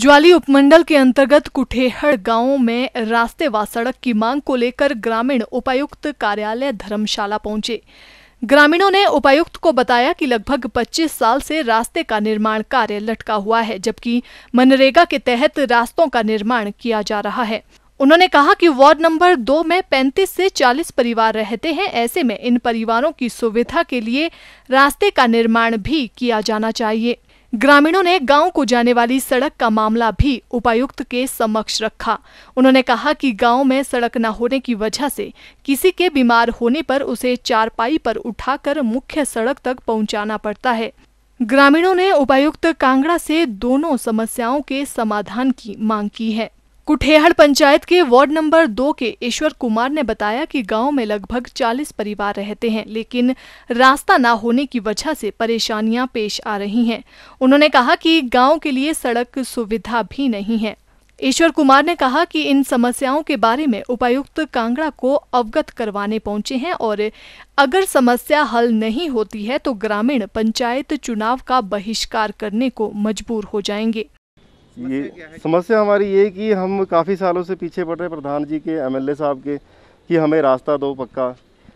ज्वाली उपमंडल के अंतर्गत कुठेहड़ गांव में रास्ते व सड़क की मांग को लेकर ग्रामीण उपायुक्त कार्यालय धर्मशाला पहुंचे। ग्रामीणों ने उपायुक्त को बताया कि लगभग 25 साल से रास्ते का निर्माण कार्य लटका हुआ है, जबकि मनरेगा के तहत रास्तों का निर्माण किया जा रहा है। उन्होंने कहा कि वार्ड नंबर 2 में 35 से 40 परिवार रहते हैं। ऐसे में इन परिवारों की सुविधा के लिए रास्ते का निर्माण भी किया जाना चाहिए। ग्रामीणों ने गांव को जाने वाली सड़क का मामला भी उपायुक्त के समक्ष रखा। उन्होंने कहा कि गांव में सड़क न होने की वजह से किसी के बीमार होने पर उसे चारपाई पर उठाकर मुख्य सड़क तक पहुंचाना पड़ता है। ग्रामीणों ने उपायुक्त कांगड़ा से दोनों समस्याओं के समाधान की मांग की है। कुठेहड़ पंचायत के वार्ड नंबर 2 के ईश्वर कुमार ने बताया कि गांव में लगभग 40 परिवार रहते हैं, लेकिन रास्ता न होने की वजह से परेशानियां पेश आ रही हैं। उन्होंने कहा कि गांव के लिए सड़क सुविधा भी नहीं है। ईश्वर कुमार ने कहा कि इन समस्याओं के बारे में उपायुक्त कांगड़ा को अवगत करवाने पहुंचे हैं और अगर समस्या हल नहीं होती है तो ग्रामीण पंचायत चुनाव का बहिष्कार करने को मजबूर हो जाएंगे। ये समस्या हमारी ये कि हम काफ़ी सालों से पीछे पड़ रहे हैं प्रधान जी के, एमएलए साहब के, कि हमें रास्ता दो पक्का,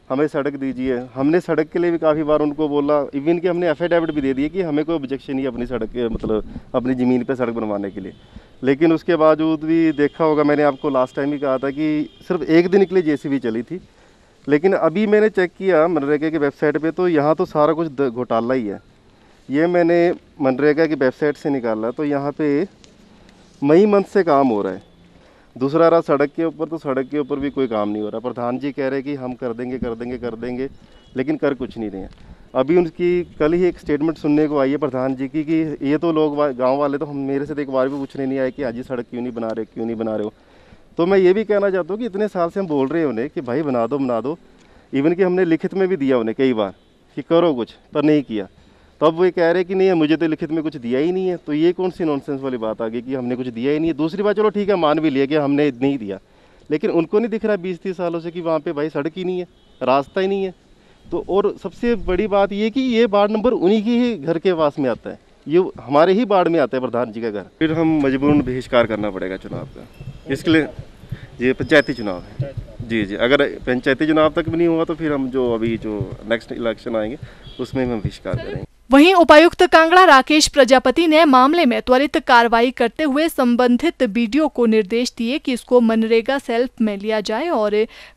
हमें सड़क दीजिए। हमने सड़क के लिए भी काफ़ी बार उनको बोला, इवन कि हमने एफिडेविट भी दे दिए कि हमें कोई ऑब्जेक्शन नहीं है अपनी सड़क के, मतलब अपनी ज़मीन पे सड़क बनवाने के लिए। लेकिन उसके बावजूद भी देखा होगा, मैंने आपको लास्ट टाइम ही कहा था कि सिर्फ एक दिन के लिए जेसीबी चली थी। लेकिन अभी मैंने चेक किया मनरेगा की वेबसाइट पर, तो यहाँ तो सारा कुछ घोटाला ही है। ये मैंने मनरेगा की वेबसाइट से निकाला, तो यहाँ पे मई मंथ से काम हो रहा है। दूसरा रहा सड़क के ऊपर, तो सड़क के ऊपर भी कोई काम नहीं हो रहा। प्रधान जी कह रहे हैं कि हम कर देंगे, लेकिन कर कुछ नहीं रहे हैं। अभी उनकी कल ही एक स्टेटमेंट सुनने को आई है प्रधान जी की कि ये तो लोग गांव वाले तो हम मेरे से एक बार भी पूछने नहीं आए कि आज ही सड़क क्यों नहीं बना रहे हो। तो मैं ये भी कहना चाहता हूँ कि इतने साल से हम बोल रहे हैं उन्हें कि भाई बना दो। इवन कि हमने लिखित में भी दिया उन्हें कई बार कि करो कुछ, पर नहीं किया। तो अब वो कह रहे हैं कि नहीं मुझे तो लिखित में कुछ दिया ही नहीं है। तो ये कौन सी नॉनसेंस वाली बात आ गई कि हमने कुछ दिया ही नहीं है। दूसरी बात, चलो ठीक है, मान भी लिया कि हमने नहीं दिया, लेकिन उनको नहीं दिख रहा 20-30 सालों से कि वहाँ पे भाई सड़क ही नहीं है, रास्ता ही नहीं है। तो और सबसे बड़ी बात ये कि ये वार्ड नंबर उन्हीं की ही घर के पास में आता है, ये हमारे ही वार्ड में आता है प्रधान जी का घर। फिर हम मजबूरन बहिष्कार करना पड़ेगा चुनाव का। इसके लिए ये पंचायती चुनाव है जी। अगर पंचायती चुनाव तक भी नहीं हुआ तो फिर हम जो नेक्स्ट इलेक्शन आएंगे उसमें हम बहिष्कार करेंगे। वहीं उपायुक्त कांगड़ा राकेश प्रजापति ने मामले में त्वरित कार्रवाई करते हुए संबंधित बीडीओ को निर्देश दिए कि इसको मनरेगा सेल्फ में लिया जाए और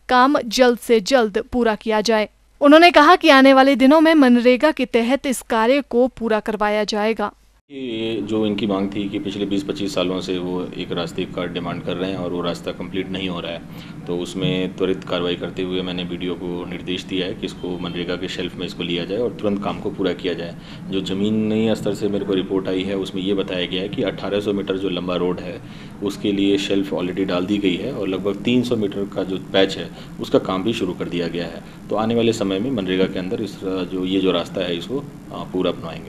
काम जल्द से जल्द पूरा किया जाए। उन्होंने कहा कि आने वाले दिनों में मनरेगा के तहत इस कार्य को पूरा करवाया जाएगा। ये जो इनकी मांग थी कि पिछले 20-25 सालों से वो एक रास्ते का डिमांड कर रहे हैं और वो रास्ता कंप्लीट नहीं हो रहा है, तो उसमें त्वरित कार्रवाई करते हुए मैंने बीडीओ को निर्देश दिया है कि इसको मनरेगा के शेल्फ में इसको लिया जाए और तुरंत काम को पूरा किया जाए। जो ज़मीनी स्तर से मेरे को रिपोर्ट आई है उसमें ये बताया गया है कि 1800 मीटर जो लंबा रोड है उसके लिए शेल्फ ऑलरेडी डाल दी गई है और लगभग 300 मीटर का जो पैच है उसका काम भी शुरू कर दिया गया है। तो आने वाले समय में मनरेगा के अंदर ये जो रास्ता है इसको पूरा बनवाएंगे।